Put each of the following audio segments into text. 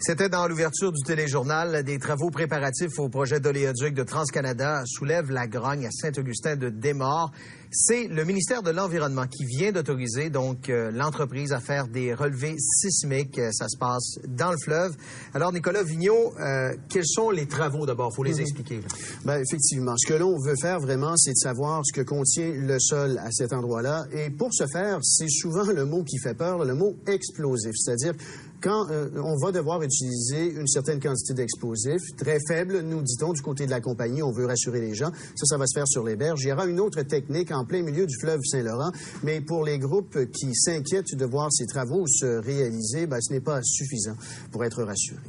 C'était dans l'ouverture du téléjournal. Des travaux préparatifs au projet d'oléoduc de TransCanada soulèvent la grogne à Saint-Augustin-de-Desmaures. C'est le ministère de l'Environnement qui vient d'autoriser donc l'entreprise à faire des relevés sismiques. Ça se passe dans le fleuve. Alors, Nicolas Vigneault, quels sont les travaux d'abord? Il faut les expliquer. Bien, effectivement, ce que l'on veut faire vraiment, c'est de savoir ce que contient le sol à cet endroit-là. Et pour ce faire, c'est souvent le mot qui fait peur, le mot explosif. C'est-à-dire, quand on va devoir utiliser une certaine quantité d'explosifs, très faible, nous dit-on, du côté de la compagnie, on veut rassurer les gens. Ça va se faire sur les berges. Il y aura une autre technique en plein milieu du fleuve Saint-Laurent, mais pour les groupes qui s'inquiètent de voir ces travaux se réaliser, bien, ce n'est pas suffisant pour être rassurés.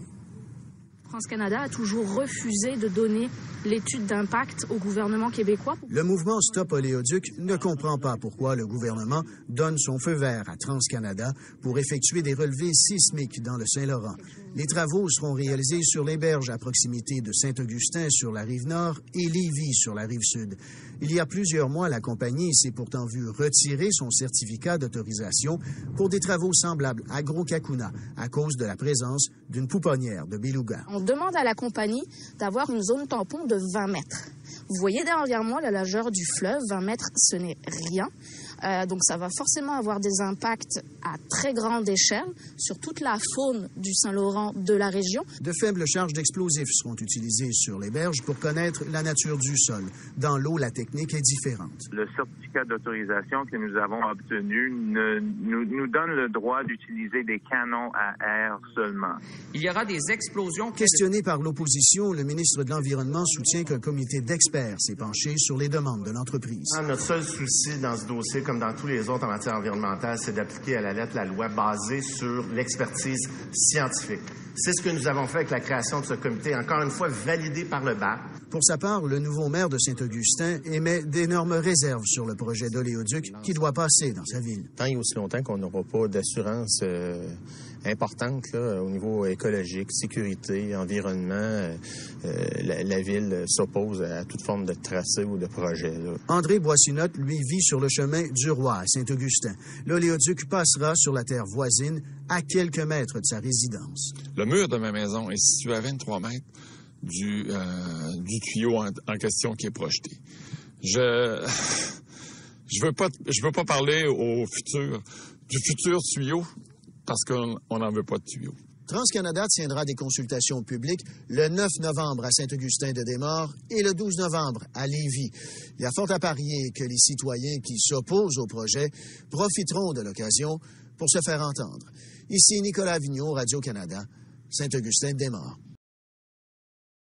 TransCanada a toujours refusé de donner l'étude d'impact au gouvernement québécois. Le mouvement Stop Oléoduc ne comprend pas pourquoi le gouvernement donne son feu vert à TransCanada pour effectuer des relevés sismiques dans le Saint-Laurent. Les travaux seront réalisés sur les berges à proximité de Saint-Augustin sur la rive nord et Lévis sur la rive sud. Il y a plusieurs mois, la compagnie s'est pourtant vue retirer son certificat d'autorisation pour des travaux semblables à Gros-Cacuna à cause de la présence d'une pouponnière de beluga. On demande à la compagnie d'avoir une zone tampon de 20 mètres. Vous voyez derrière moi la largeur du fleuve, 20 mètres, ce n'est rien. Donc ça va forcément avoir des impacts à très grande échelle sur toute la faune du Saint-Laurent de la région. De faibles charges d'explosifs seront utilisées sur les berges pour connaître la nature du sol. Dans l'eau, la technique est différente. Le certificat d'autorisation que nous avons obtenu nous donne le droit d'utiliser des canons à air seulement. Il y aura des explosions... Questionné par l'opposition, le ministre de l'Environnement soutient qu'un comité d'experts s'est penché sur les demandes de l'entreprise. Notre seul souci dans ce dossier, comme dans tous les autres en matière environnementale, c'est d'appliquer à la lettre la loi basée sur l'expertise scientifique. C'est ce que nous avons fait avec la création de ce comité, encore une fois validé par le BAP. Pour sa part, le nouveau maire de Saint-Augustin émet d'énormes réserves sur le projet d'oléoduc qui doit passer dans sa ville. Tant et aussi longtemps qu'on n'aura pas d'assurance importante là, au niveau écologique, sécurité, environnement, la ville s'oppose à toute forme de tracé ou de projet. Là. André Boissinotte, lui, vit sur le chemin du Roi à Saint-Augustin. L'oléoduc passera sur la terre voisine à quelques mètres de sa résidence. Le mur de ma maison est situé à 23 mètres du tuyau en question qui est projeté. Je veux pas parler du futur tuyau parce qu'on n'en veut pas de tuyau. TransCanada tiendra des consultations publiques le 9 novembre à Saint-Augustin-de-Desmaures et le 12 novembre à Lévis. Il y a fort à parier que les citoyens qui s'opposent au projet profiteront de l'occasion pour se faire entendre. Ici Nicolas Vigneault, Radio-Canada, Saint-Augustin-de-Desmaures.